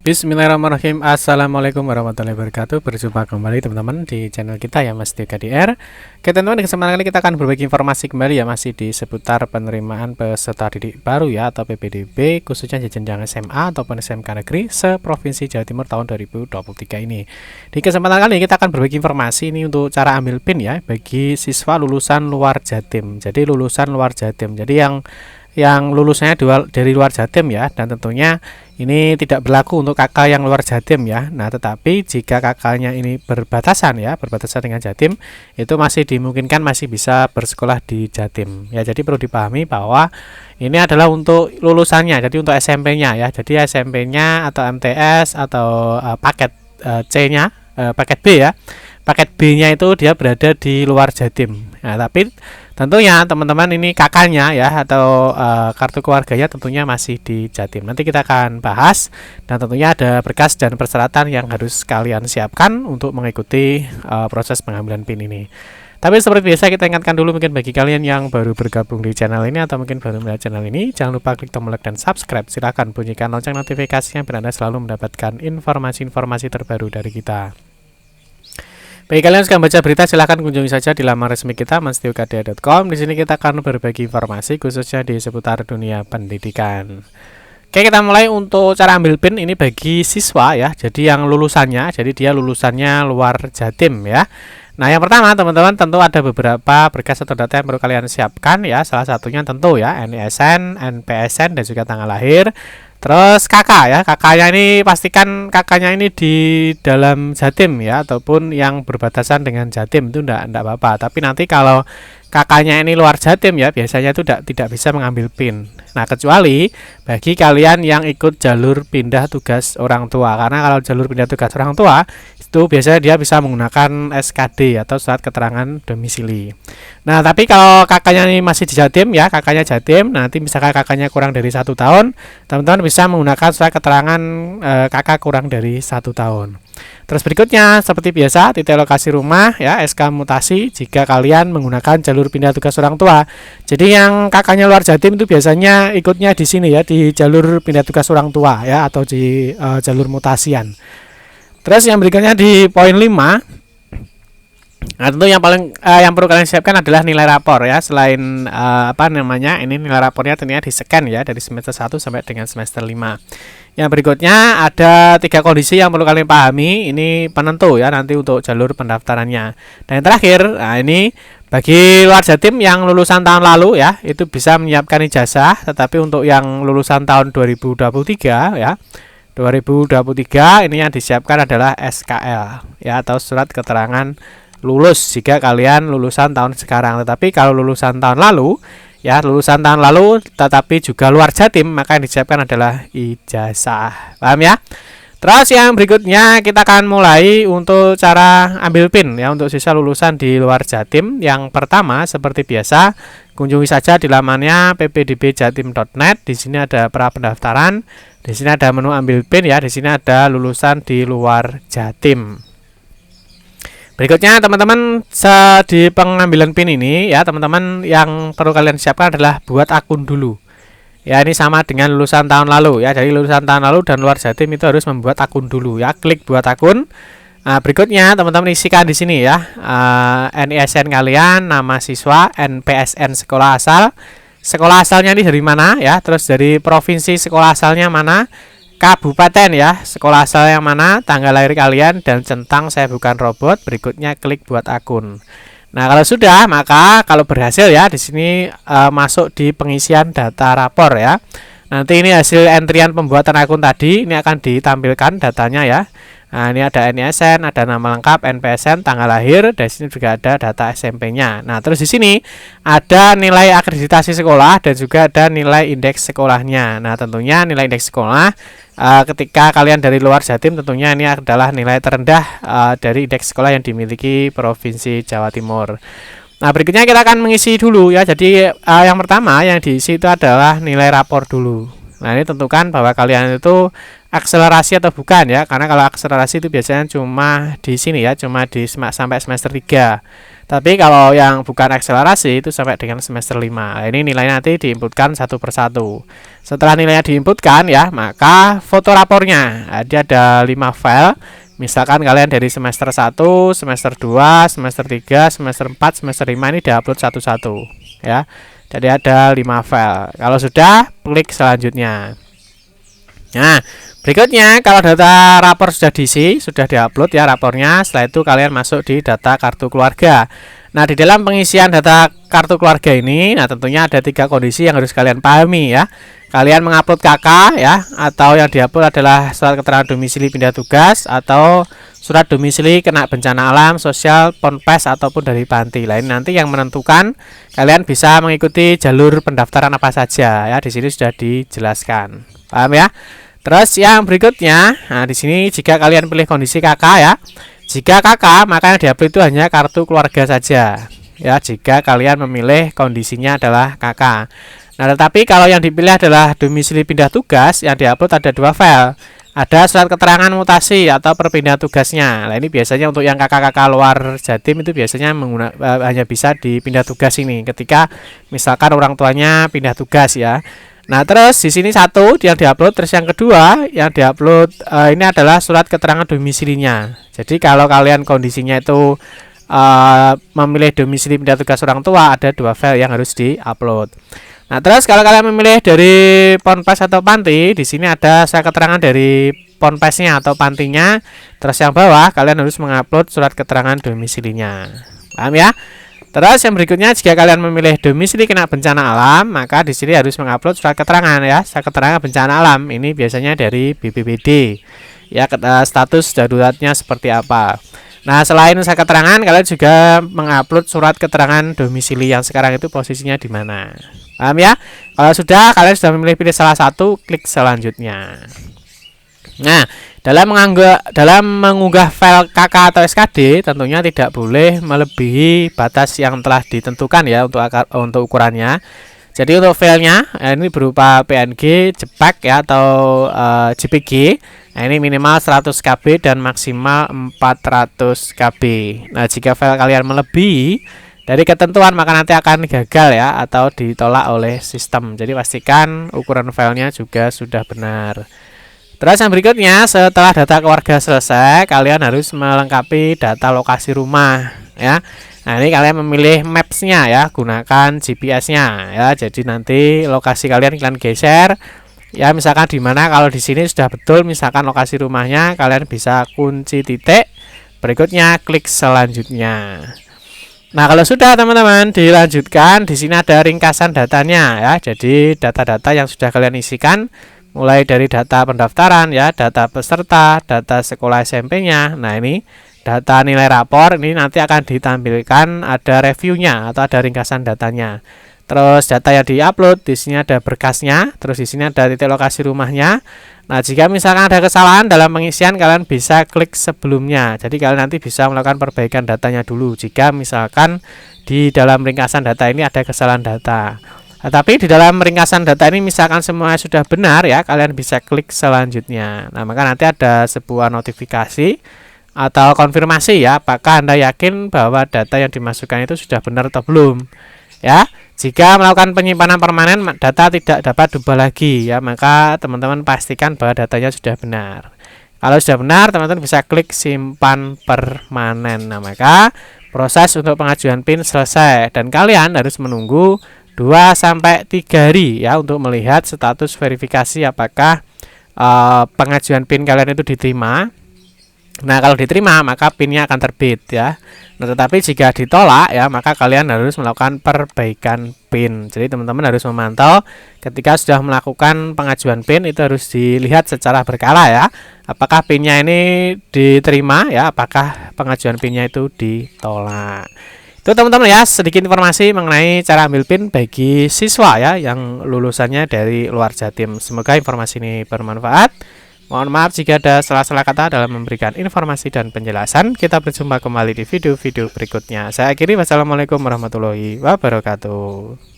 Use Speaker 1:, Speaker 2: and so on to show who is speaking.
Speaker 1: Bismillahirrahmanirrahim. Assalamualaikum warahmatullahi wabarakatuh. Berjumpa kembali teman-teman di channel kita ya, Mas KDR. Oke teman-teman, di kesempatan kali kita akan berbagi informasi kembali ya, masih di seputar penerimaan peserta didik baru ya, atau PPDB, khususnya jenjang SMA ataupun SMK negeri seprovinsi Jawa Timur tahun 2023 ini. Di kesempatan kali ini kita akan berbagi informasi ini untuk cara ambil PIN ya bagi siswa lulusan luar Jatim. Jadi lulusan luar Jatim. Jadi yang lulusnya dari luar Jatim ya, dan tentunya ini tidak berlaku untuk kakak yang luar Jatim ya. Nah, tetapi jika kakaknya ini berbatasan dengan Jatim, itu masih dimungkinkan masih bisa bersekolah di Jatim. Ya, jadi perlu dipahami bahwa ini adalah untuk lulusannya, jadi untuk SMP-nya ya. Jadi SMP-nya atau MTS atau paket C-nya, paket B ya. Paket B-nya itu dia berada di luar Jatim. Nah, tapi tentunya teman-teman ini kakaknya ya, atau kartu keluarganya tentunya masih di Jatim. Nanti kita akan bahas, dan tentunya ada berkas dan persyaratan yang harus kalian siapkan untuk mengikuti proses pengambilan PIN ini. Tapi seperti biasa kita ingatkan dulu, mungkin bagi kalian yang baru bergabung di channel ini atau mungkin baru melihat channel ini, jangan lupa klik tombol like dan subscribe. Silahkan bunyikan lonceng notifikasinya biar Anda selalu mendapatkan informasi-informasi terbaru dari kita. Bagi kalian yang suka baca berita, silahkan kunjungi saja di laman resmi kita manstiukda.com. Di sini kita akan berbagi informasi khususnya di seputar dunia pendidikan. Oke, kita mulai untuk cara ambil PIN ini bagi siswa ya. Jadi yang lulusannya, jadi dia lulusannya luar Jatim ya. Nah, yang pertama teman-teman, tentu ada beberapa berkas atau data yang perlu kalian siapkan ya. Salah satunya tentu ya NISN, NPSN, dan juga tanggal lahir. Terus kakak ya, kakaknya ini pastikan kakaknya ini di dalam Jatim ya, ataupun yang berbatasan dengan Jatim itu enggak apa-apa. Tapi nanti kalau kakaknya ini luar Jatim ya, biasanya itu tidak bisa mengambil PIN. Nah, kecuali bagi kalian yang ikut jalur pindah tugas orang tua, karena kalau jalur pindah tugas orang tua itu biasanya dia bisa menggunakan SKD atau surat keterangan domisili. Nah, tapi kalau kakaknya ini masih di Jatim ya, kakaknya Jatim, nanti misalkan kakaknya kurang dari 1 tahun, teman-teman bisa menggunakan surat keterangan kakak kurang dari 1 tahun. Terus berikutnya seperti biasa, titik lokasi rumah ya, SK mutasi jika kalian menggunakan jalur pindah tugas orang tua. Jadi yang kakaknya luar Jatim itu biasanya ikutnya di sini ya, di jalur pindah tugas orang tua ya, atau di jalur mutasian. Terus yang berikutnya di poin 5. Nah, tentu yang perlu kalian siapkan adalah nilai rapor ya. Selain ini nilai rapornya tentunya di scan ya, dari semester 1 sampai dengan semester 5. Yang berikutnya ada 3 kondisi yang perlu kalian pahami. Ini penentu ya nanti untuk jalur pendaftarannya. Dan yang terakhir, nah ini bagi luar Jatim yang lulusan tahun lalu ya, itu bisa menyiapkan ijazah. Tetapi untuk yang lulusan tahun 2023 ya, 2023 ini yang disiapkan adalah SKL ya, atau surat keterangan lulus jika kalian lulusan tahun sekarang. Tetapi kalau lulusan tahun lalu ya, lulusan tahun lalu tetapi juga luar Jatim, maka yang disiapkan adalah ijazah. Paham ya? Terus yang berikutnya kita akan mulai untuk cara ambil PIN ya untuk siswa lulusan di luar Jatim. Yang pertama seperti biasa, kunjungi saja di lamannya ppdbjatim.net. Di sini ada pra pendaftaran. Di sini ada menu ambil PIN ya. Di sini ada lulusan di luar Jatim. Berikutnya teman-teman, di pengambilan PIN ini ya, teman-teman yang perlu kalian siapkan adalah buat akun dulu. Ya, ini sama dengan lulusan tahun lalu ya. Jadi lulusan tahun lalu dan luar Jatim itu harus membuat akun dulu ya. Klik buat akun. Nah, berikutnya teman-teman isikan di sini ya. NISN kalian, nama siswa, NPSN sekolah asal. Sekolah asalnya ini dari mana ya? Terus dari provinsi sekolah asalnya mana? Kabupaten ya, sekolah asal yang mana, tanggal lahir kalian, dan centang saya bukan robot. Berikutnya klik buat akun. Nah, kalau sudah, maka kalau berhasil ya, di sini masuk di pengisian data rapor ya. Nanti ini hasil entrian pembuatan akun tadi, ini akan ditampilkan datanya ya. Nah, ini ada NISN, ada nama lengkap, NPSN, tanggal lahir, dan sini juga ada data SMP-nya. Nah, terus di sini ada nilai akreditasi sekolah dan juga ada nilai indeks sekolahnya. Nah, tentunya nilai indeks sekolah ketika kalian dari luar Jatim, tentunya ini adalah nilai terendah dari indeks sekolah yang dimiliki Provinsi Jawa Timur. Nah, berikutnya kita akan mengisi dulu ya. Jadi yang pertama yang diisi itu adalah nilai rapor dulu. Nah, ini tentukan bahwa kalian itu akselerasi atau bukan ya, karena kalau akselerasi itu biasanya cuma di sini ya, cuma di sampai semester 3. Tapi kalau yang bukan akselerasi itu sampai dengan semester 5. Nah, ini nilainya nanti diinputkan satu persatu. Setelah nilainya diinputkan ya, maka foto rapornya. Nah, dia ada 5 file. Misalkan kalian dari semester 1, semester 2, semester 3, semester 4, semester 5 ini diupload satu-satu ya. Jadi ada 5 file. Kalau sudah, klik selanjutnya. Nah, berikutnya kalau data rapor sudah diisi, sudah diupload ya rapornya, setelah itu kalian masuk di data kartu keluarga. Nah, di dalam pengisian data kartu keluarga ini, nah tentunya ada 3 kondisi yang harus kalian pahami ya. Kalian mengupload KK ya, atau yang diupload adalah surat keterangan domisili pindah tugas atau surat domisili kena bencana alam, sosial, ponpes ataupun dari panti. Lain nanti yang menentukan kalian bisa mengikuti jalur pendaftaran apa saja ya. Di sini sudah dijelaskan. Paham ya? Terus yang berikutnya, nah di sini jika kalian pilih kondisi KK ya. Jika KK, maka yang diupload itu hanya kartu keluarga saja. Ya, jika kalian memilih kondisinya adalah KK. Nah, tetapi kalau yang dipilih adalah domisili pindah tugas, yang diupload ada 2 file. Ada surat keterangan mutasi atau perpindahan tugasnya. Nah, ini biasanya untuk yang kakak-kakak luar Jatim itu biasanya hanya bisa dipindah tugas ini ketika misalkan orang tuanya pindah tugas ya. Nah, terus di sini satu yang diupload, terus yang kedua yang diupload ini adalah surat keterangan domisilinya. Jadi kalau kalian kondisinya itu memilih domisili pindah tugas orang tua, ada 2 file yang harus diupload. Nah, terus kalau kalian memilih dari ponpes atau panti, di sini ada surat keterangan dari ponpesnya atau pantinya. Terus yang bawah kalian harus mengupload surat keterangan domisilinya. Paham ya? Terus yang berikutnya, jika kalian memilih domisili kena bencana alam, maka di sini harus mengupload surat keterangan ya, surat keterangan bencana alam. Ini biasanya dari BPBD. Ya, status daruratnya seperti apa. Nah, selain surat keterangan, kalian juga mengupload surat keterangan domisili yang sekarang itu posisinya di mana. Paham ya? Kalau sudah, kalian sudah pilih salah satu, klik selanjutnya. Nah, dalam mengunggah file KK atau SKD, tentunya tidak boleh melebihi batas yang telah ditentukan ya untuk ukurannya. Jadi untuk filenya ini berupa PNG, JPEG ya atau JPG. Nah, ini minimal 100 KB dan maksimal 400 KB. Nah, jika file kalian melebihi dari ketentuan maka nanti akan gagal ya atau ditolak oleh sistem. Jadi pastikan ukuran filenya juga sudah benar. Terus yang berikutnya, setelah data keluarga selesai, kalian harus melengkapi data lokasi rumah ya. Nah, ini kalian memilih maps-nya ya, gunakan GPS-nya ya. Jadi nanti lokasi kalian geser ya, misalkan di mana. Kalau di sini sudah betul misalkan lokasi rumahnya, kalian bisa kunci titik. Berikutnya klik selanjutnya. Nah, kalau sudah teman-teman dilanjutkan, di sini ada ringkasan datanya ya. Jadi data-data yang sudah kalian isikan mulai dari data pendaftaran ya, data peserta, data sekolah SMP-nya. Nah, ini data nilai rapor ini nanti akan ditampilkan ada reviewnya atau ada ringkasan datanya. Terus data yang diupload, di sini ada berkasnya, terus di sini ada titik lokasi rumahnya. Nah, jika misalkan ada kesalahan dalam pengisian, kalian bisa klik sebelumnya. Jadi kalian nanti bisa melakukan perbaikan datanya dulu jika misalkan di dalam ringkasan data ini ada kesalahan data. Tapi di dalam ringkasan data ini misalkan semua sudah benar ya, kalian bisa klik selanjutnya. Nah, maka nanti ada sebuah notifikasi atau konfirmasi ya, apakah Anda yakin bahwa data yang dimasukkan itu sudah benar atau belum. Ya, jika melakukan penyimpanan permanen data tidak dapat diubah lagi ya, maka teman-teman pastikan bahwa datanya sudah benar. Kalau sudah benar, teman-teman bisa klik simpan permanen. Nah, maka proses untuk pengajuan PIN selesai dan kalian harus menunggu 2-3 hari ya untuk melihat status verifikasi apakah pengajuan PIN kalian itu diterima. Nah, kalau diterima maka PIN-nya akan terbit ya. Nah, tetapi jika ditolak ya, maka kalian harus melakukan perbaikan PIN. Jadi teman-teman harus memantau ketika sudah melakukan pengajuan PIN itu harus dilihat secara berkala ya. Apakah PIN-nya ini diterima ya, apakah pengajuan PIN-nya itu ditolak. Itu teman-teman ya, sedikit informasi mengenai cara ambil PIN bagi siswa ya yang lulusannya dari luar Jatim. Semoga informasi ini bermanfaat. Mohon maaf jika ada salah-salah kata dalam memberikan informasi dan penjelasan. Kita berjumpa kembali di video-video berikutnya. Saya akhiri, wassalamualaikum warahmatullahi wabarakatuh.